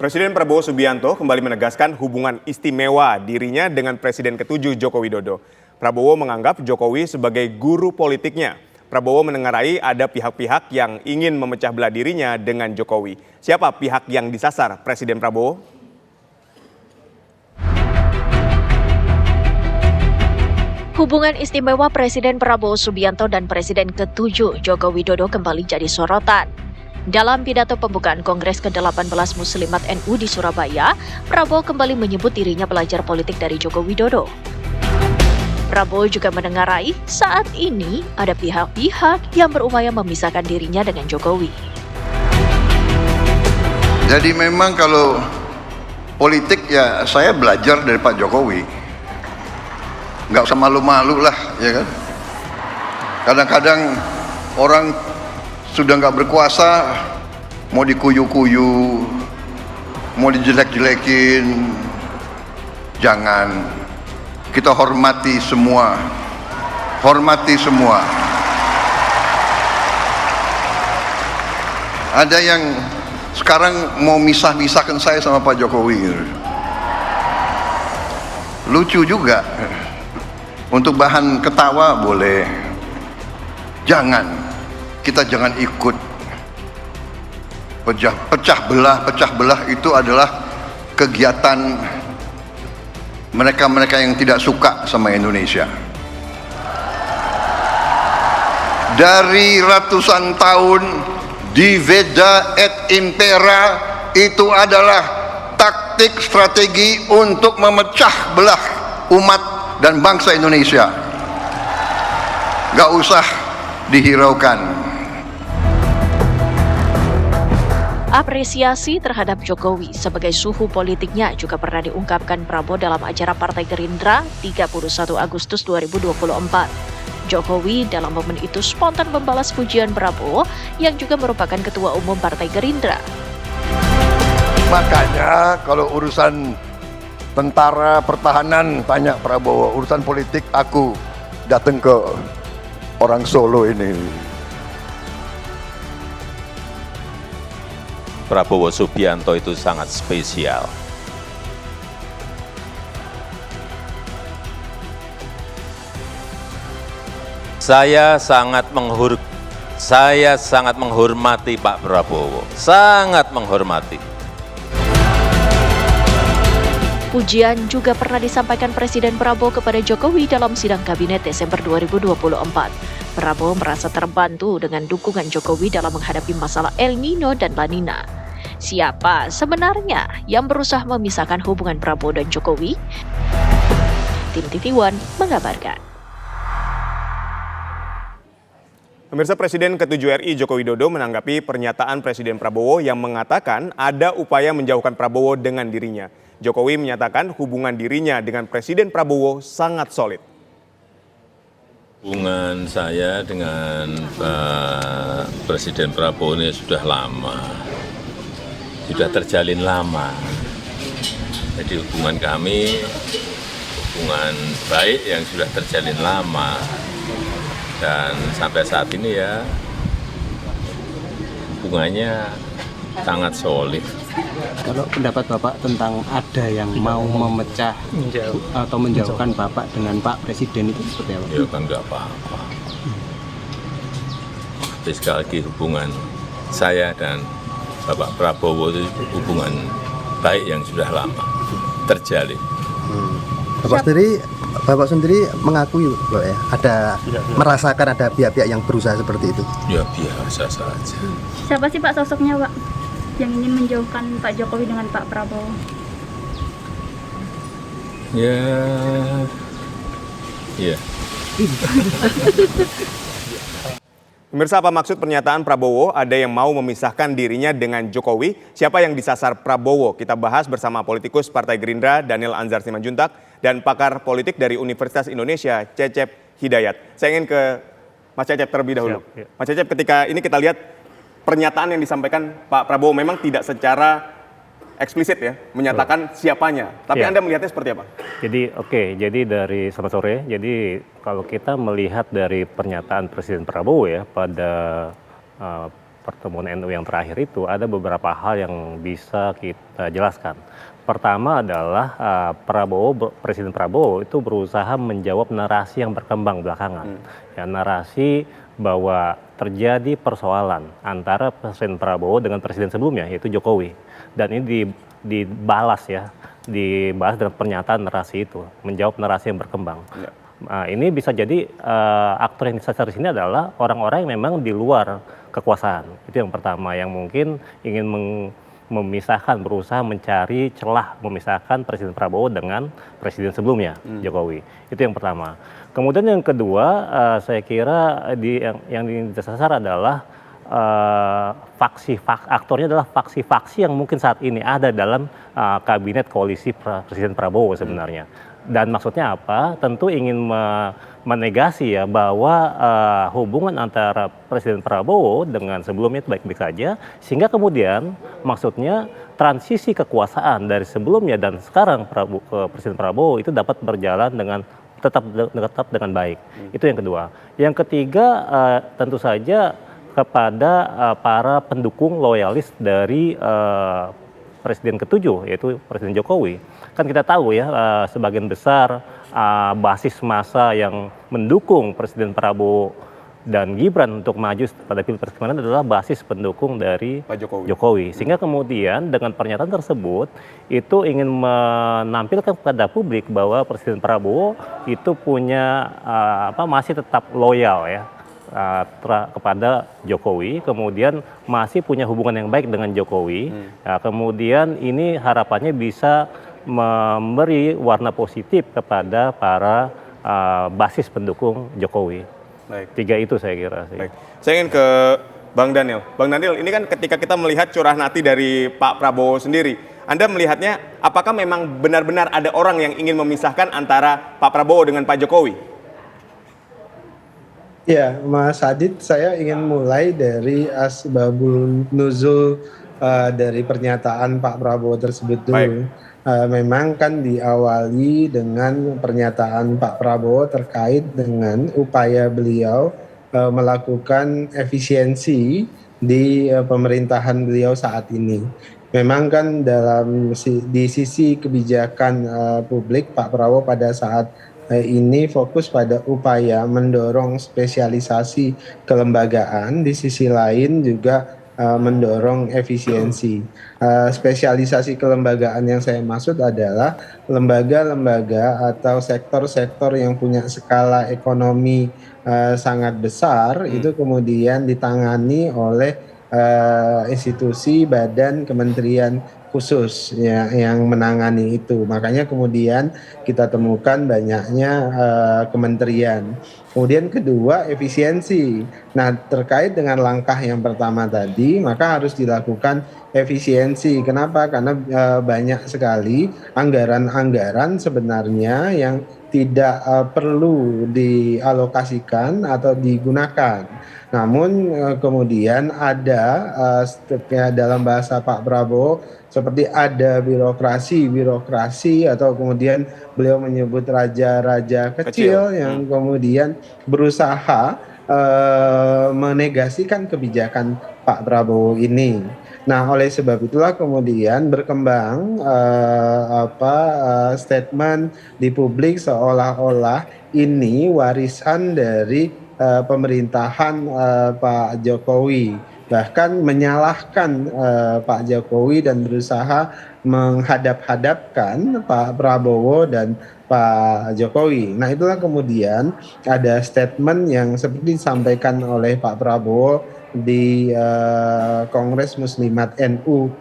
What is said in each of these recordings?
Presiden Prabowo Subianto kembali menegaskan hubungan istimewa dirinya dengan Presiden ke-7 Joko Widodo. Prabowo menganggap Jokowi sebagai guru politiknya. Prabowo menengarai ada pihak-pihak yang ingin memecah belah dirinya dengan Jokowi. Siapa pihak yang disasar Presiden Prabowo? Hubungan istimewa Presiden Prabowo Subianto dan Presiden ke-7 Joko Widodo kembali jadi sorotan. Dalam pidato pembukaan Kongres ke-18 Muslimat NU di Surabaya, Prabowo kembali menyebut dirinya belajar politik dari Joko Widodo. Prabowo juga menengarai saat ini ada pihak-pihak yang berupaya memisahkan dirinya dengan Jokowi. Jadi memang kalau politik ya saya belajar dari Pak Jokowi. Nggak usah malu-malu lah, ya kan? Kadang-kadang orang sudah nggak berkuasa, mau dikuyu-kuyu, mau dijelek-jelekin, jangan. Kita hormati semua, hormati semua. Ada yang sekarang mau misah-misahkan saya sama Pak Jokowi. Lucu juga. Untuk bahan ketawa boleh. Jangan. Kita jangan ikut pecah belah itu adalah kegiatan mereka-mereka yang tidak suka sama Indonesia. Dari ratusan tahun diveda et impera itu adalah taktik strategi untuk memecah belah umat dan bangsa Indonesia. Gak usah dihiraukan. Apresiasi terhadap Jokowi sebagai suhu politiknya juga pernah diungkapkan Prabowo dalam acara Partai Gerindra 31 Agustus 2024. Jokowi dalam momen itu spontan membalas pujian Prabowo yang juga merupakan Ketua Umum Partai Gerindra. Makanya kalau urusan tentara pertahanan tanya Prabowo, urusan politik aku datang ke orang Solo ini. Prabowo Subianto itu sangat spesial. Saya sangat menghormati Pak Prabowo, sangat menghormati. Pujian juga pernah disampaikan Presiden Prabowo kepada Jokowi dalam sidang kabinet Desember 2024. Prabowo merasa terbantu dengan dukungan Jokowi dalam menghadapi masalah El Nino dan La Nina. Siapa sebenarnya yang berusaha memisahkan hubungan Prabowo dan Jokowi? Tim TV One mengabarkan. Pemirsa, Presiden ke-7 RI Joko Widodo menanggapi pernyataan Presiden Prabowo yang mengatakan ada upaya menjauhkan Prabowo dengan dirinya. Jokowi menyatakan hubungan dirinya dengan Presiden Prabowo sangat solid. Hubungan saya dengan Pak Presiden Prabowo ini sudah lama, sudah terjalin lama. Jadi hubungan kami, hubungan baik yang sudah terjalin lama. Dan sampai saat ini ya hubungannya sangat solid. Kalau pendapat Bapak tentang ada yang mau memecah atau menjauhkan Bapak dengan Pak Presiden itu seperti apa? Ya kan nggak apa-apa. Tapi sekali lagi hubungan saya dan Bapak Prabowo itu hubungan baik yang sudah lama terjalin. Bapak sendiri mengakui Pak, ya, ada merasakan ada pihak-pihak yang berusaha seperti itu. Ya biasa saja. Siapa sih Pak sosoknya Pak yang ingin menjauhkan Pak Jokowi dengan Pak Prabowo? Ya. Pemirsa, apa maksud pernyataan Prabowo ada yang mau memisahkan dirinya dengan Jokowi? Siapa yang disasar Prabowo? Kita bahas bersama politikus Partai Gerindra Daniel Anzar Simanjuntak dan pakar politik dari Universitas Indonesia Cecep Hidayat. Saya ingin ke Mas Cecep terlebih dahulu. Mas Cecep, ketika ini kita lihat pernyataan yang disampaikan Pak Prabowo memang tidak secara eksplisit ya menyatakan siapanya. Tapi Anda melihatnya seperti apa? Jadi dari selamat sore. Jadi kalau kita melihat dari pernyataan Presiden Prabowo ya pada pertemuan NU yang terakhir itu ada beberapa hal yang bisa kita jelaskan. Pertama adalah Presiden Prabowo itu berusaha menjawab narasi yang berkembang belakangan. Ya, narasi bahwa terjadi persoalan antara Presiden Prabowo dengan Presiden sebelumnya, yaitu Jokowi. Dan ini dibalas dengan pernyataan narasi itu, menjawab narasi yang berkembang. Nah, ini bisa jadi aktor yang disasar di sini adalah orang-orang yang memang di luar kekuasaan. Itu yang pertama, yang mungkin ingin memisahkan, berusaha mencari celah memisahkan Presiden Prabowo dengan Presiden sebelumnya, Jokowi. Itu yang pertama. Kemudian yang kedua, saya kira yang disasar adalah aktornya adalah faksi-faksi yang mungkin saat ini ada dalam kabinet koalisi Presiden Prabowo sebenarnya. Dan maksudnya apa? Tentu ingin menegasi ya bahwa hubungan antara Presiden Prabowo dengan sebelumnya itu baik-baik saja, sehingga kemudian maksudnya transisi kekuasaan dari sebelumnya dan sekarang Presiden Prabowo itu dapat berjalan tetap dengan baik. Itu yang kedua. Yang ketiga tentu saja kepada para pendukung loyalis dari Presiden ketujuh, yaitu Presiden Jokowi. Kan kita tahu ya, sebagian besar basis massa yang mendukung Presiden Prabowo dan Gibran untuk maju pada Pilpres kemarin adalah basis pendukung dari Pak Jokowi. Sehingga kemudian dengan pernyataan tersebut itu ingin menampilkan kepada publik bahwa Presiden Prabowo itu punya masih tetap loyal ya kepada Jokowi, kemudian masih punya hubungan yang baik dengan Jokowi. Kemudian ini harapannya bisa memberi warna positif kepada para basis pendukung Jokowi. Baik. Tiga itu saya kira. Baik. Saya ingin ke Bang Daniel. Bang Daniel, ini kan ketika kita melihat curahan hati dari Pak Prabowo sendiri, Anda melihatnya apakah memang benar-benar ada orang yang ingin memisahkan antara Pak Prabowo dengan Pak Jokowi? Ya, Mas Adit, saya ingin mulai dari asbabul nuzul dari pernyataan Pak Prabowo tersebut dulu. Memang kan diawali dengan pernyataan Pak Prabowo terkait dengan upaya beliau melakukan efisiensi di pemerintahan beliau saat ini. Memang kan di sisi kebijakan publik, Pak Prabowo pada saat ini fokus pada upaya mendorong spesialisasi kelembagaan, di sisi lain juga mendorong efisiensi. Spesialisasi kelembagaan yang saya maksud adalah lembaga-lembaga atau sektor-sektor yang punya skala ekonomi sangat besar, itu kemudian ditangani oleh institusi, badan, kementerian khusus ya, yang menangani itu. Makanya kemudian kita temukan banyaknya kementerian. Kemudian kedua, efisiensi. Nah, terkait dengan langkah yang pertama tadi, maka harus dilakukan efisiensi. Kenapa? Karena banyak sekali anggaran-anggaran sebenarnya yang tidak perlu dialokasikan atau digunakan. Namun kemudian ada dalam bahasa Pak Prabowo seperti ada birokrasi atau kemudian beliau menyebut raja-raja kecil yang kemudian berusaha menegasikan kebijakan Pak Prabowo ini. Nah, oleh sebab itulah kemudian berkembang statement di publik seolah-olah ini warisan dari pemerintahan Pak Jokowi, bahkan menyalahkan Pak Jokowi dan berusaha menghadap-hadapkan Pak Prabowo dan Pak Jokowi. Nah, itulah kemudian ada statement yang seperti disampaikan oleh Pak Prabowo di Kongres Muslimat NU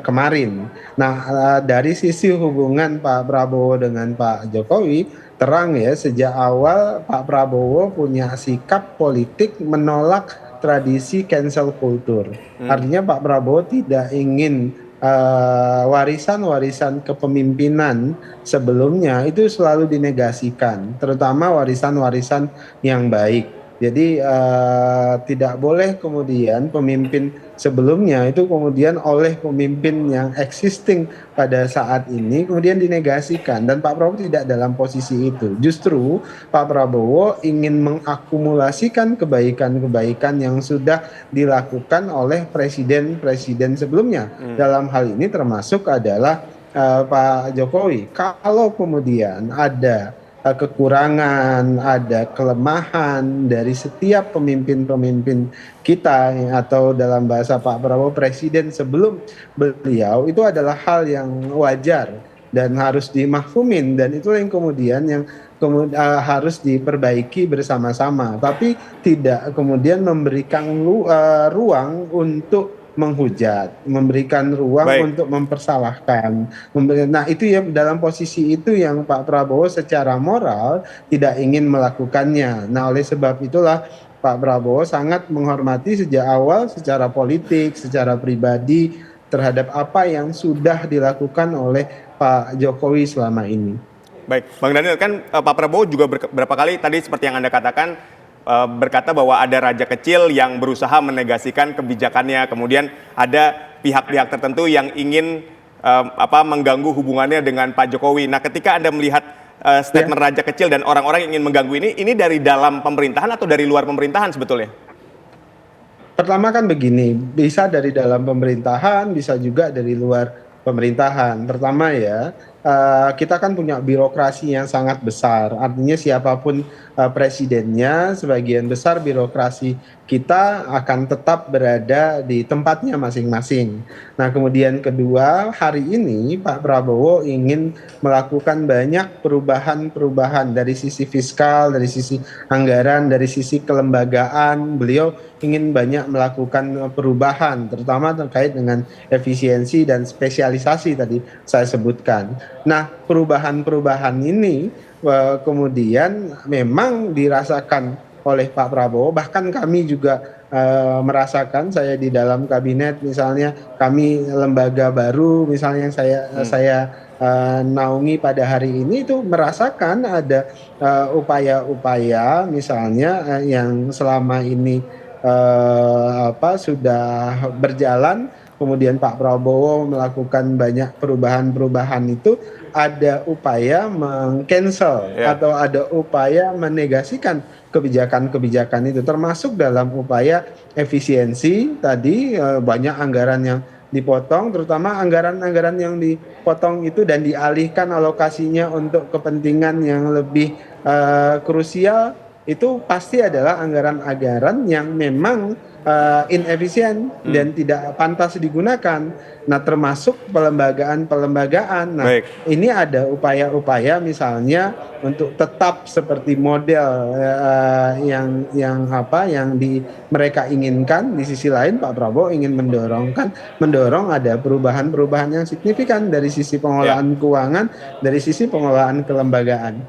kemarin. Nah, dari sisi hubungan Pak Prabowo dengan Pak Jokowi, terang ya, sejak awal Pak Prabowo punya sikap politik menolak tradisi cancel culture. Artinya Pak Prabowo tidak ingin warisan-warisan kepemimpinan sebelumnya itu selalu dinegasikan, terutama warisan-warisan yang baik. Jadi tidak boleh kemudian pemimpin sebelumnya itu kemudian oleh pemimpin yang existing pada saat ini kemudian dinegasikan, dan Pak Prabowo tidak dalam posisi itu. Justru Pak Prabowo ingin mengakumulasikan kebaikan-kebaikan yang sudah dilakukan oleh presiden-presiden sebelumnya. Dalam hal ini termasuk adalah Pak Jokowi. Kalau kemudian ada kekurangan, ada kelemahan dari setiap pemimpin-pemimpin kita atau dalam bahasa Pak Prabowo presiden sebelum beliau, itu adalah hal yang wajar dan harus dimaklumin, dan itu yang kemudian harus diperbaiki bersama-sama, tapi tidak kemudian memberikan ruang untuk menghujat, memberikan ruang untuk mempersalahkan. Nah, itu ya, dalam posisi itu yang Pak Prabowo secara moral tidak ingin melakukannya. Nah, oleh sebab itulah Pak Prabowo sangat menghormati sejak awal secara politik, secara pribadi terhadap apa yang sudah dilakukan oleh Pak Jokowi selama ini. Baik, Bang Daniel, kan Pak Prabowo juga beberapa kali tadi seperti yang Anda katakan, berkata bahwa ada raja kecil yang berusaha menegasikan kebijakannya, kemudian ada pihak-pihak tertentu yang ingin mengganggu hubungannya dengan Pak Jokowi. Nah, ketika Anda melihat statement raja kecil dan orang-orang yang ingin mengganggu ini dari dalam pemerintahan atau dari luar pemerintahan sebetulnya? Pertama kan begini, bisa dari dalam pemerintahan, bisa juga dari luar pemerintahan. Pertama ya, kita kan punya birokrasi yang sangat besar, artinya siapapun presidennya, sebagian besar birokrasi kita akan tetap berada di tempatnya masing-masing. Nah, kemudian kedua, hari ini Pak Prabowo ingin melakukan banyak perubahan-perubahan dari sisi fiskal, dari sisi anggaran, dari sisi kelembagaan. Beliau ingin banyak melakukan perubahan, terutama terkait dengan efisiensi dan spesialisasi tadi saya sebutkan. Nah, perubahan-perubahan ini kemudian memang dirasakan oleh Pak Prabowo, bahkan kami juga merasakan, saya di dalam kabinet misalnya, kami lembaga baru misalnya yang saya naungi pada hari ini itu merasakan ada upaya-upaya misalnya yang selama ini sudah berjalan, kemudian Pak Prabowo melakukan banyak perubahan-perubahan itu, ada upaya meng-cancel atau ada upaya menegasikan kebijakan-kebijakan itu, termasuk dalam upaya efisiensi tadi. Banyak anggaran yang dipotong, terutama anggaran-anggaran yang dipotong itu dan dialihkan alokasinya untuk kepentingan yang lebih krusial, itu pasti adalah anggaran-anggaran yang memang inefisien dan tidak pantas digunakan. Nah, termasuk pelembagaan. Nah, ini ada upaya-upaya misalnya untuk tetap seperti model yang mereka inginkan. Di sisi lain Pak Prabowo ingin mendorong ada perubahan-perubahan yang signifikan dari sisi pengelolaan keuangan, dari sisi pengelolaan kelembagaan.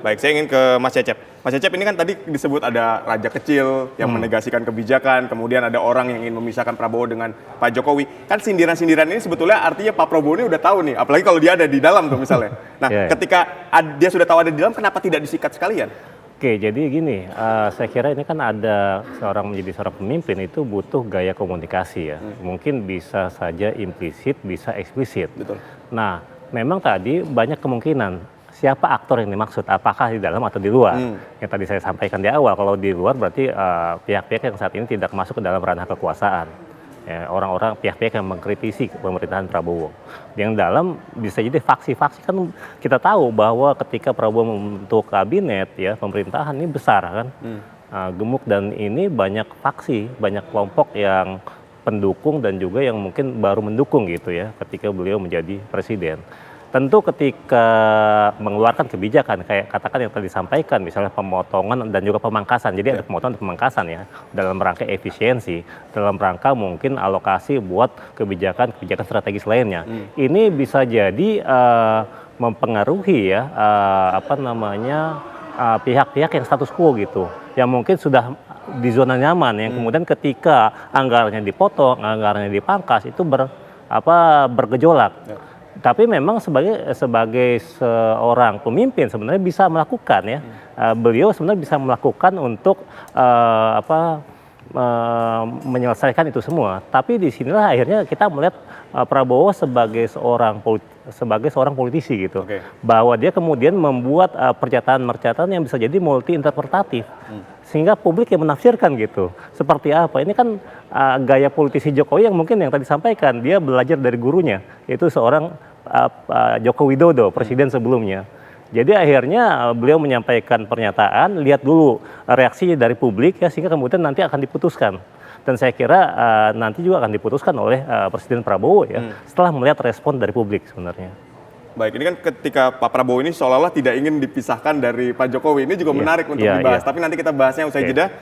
Baik, saya ingin ke Mas Cecep. Mas Cecep, ini kan tadi disebut ada raja kecil yang menegasikan kebijakan, kemudian ada orang yang ingin memisahkan Prabowo dengan Pak Jokowi. Kan sindiran-sindiran ini sebetulnya artinya Pak Prabowo ini udah tahu nih, apalagi kalau dia ada di dalam tuh misalnya. Nah, ketika dia sudah tahu ada di dalam, kenapa tidak disikat sekalian? Oke, jadi gini, saya kira ini kan ada menjadi seorang pemimpin itu butuh gaya komunikasi ya. Mungkin bisa saja implisit, bisa eksplisit. Betul. Nah, memang tadi banyak kemungkinan. Siapa aktor yang dimaksud? Apakah di dalam atau di luar? Yang tadi saya sampaikan di awal, kalau di luar berarti pihak-pihak yang saat ini tidak masuk ke dalam ranah kekuasaan. Orang-orang pihak-pihak yang mengkritisi pemerintahan Prabowo. Yang dalam bisa jadi faksi-faksi, kan kita tahu bahwa ketika Prabowo membentuk kabinet ya, pemerintahan ini besar kan, gemuk, dan ini banyak faksi, banyak kelompok yang pendukung dan juga yang mungkin baru mendukung gitu ya ketika beliau menjadi presiden. Tentu ketika mengeluarkan kebijakan, kayak katakan yang tadi disampaikan, misalnya pemotongan dan juga pemangkasan. Jadi ada pemotongan dan pemangkasan ya, dalam rangka efisiensi, dalam rangka mungkin alokasi buat kebijakan strategis lainnya. Ini bisa jadi mempengaruhi ya, pihak-pihak yang status quo gitu, yang mungkin sudah di zona nyaman, yang kemudian ketika anggarannya dipotong, anggarannya dipangkas, itu bergejolak. Tapi memang sebagai seorang pemimpin sebenarnya bisa melakukan ya. Beliau sebenarnya bisa melakukan untuk menyelesaikan itu semua. Tapi disinilah akhirnya kita melihat Prabowo sebagai seorang politisi gitu, bahwa dia kemudian membuat pernyataan-pernyataan yang bisa jadi multi interpretatif, sehingga publik yang menafsirkan gitu. Seperti apa? Ini kan gaya politisi Jokowi yang mungkin yang tadi sampaikan, dia belajar dari gurunya, yaitu seorang Joko Widodo, presiden sebelumnya. Jadi akhirnya beliau menyampaikan pernyataan, lihat dulu reaksi dari publik ya, sehingga kemudian nanti akan diputuskan. Dan saya kira nanti juga akan diputuskan oleh Presiden Prabowo ya, setelah melihat respon dari publik sebenarnya. Baik, ini kan ketika Pak Prabowo ini seolah-olah tidak ingin dipisahkan dari Pak Jokowi, ini juga menarik untuk dibahas. Tapi nanti kita bahasnya usai jeda.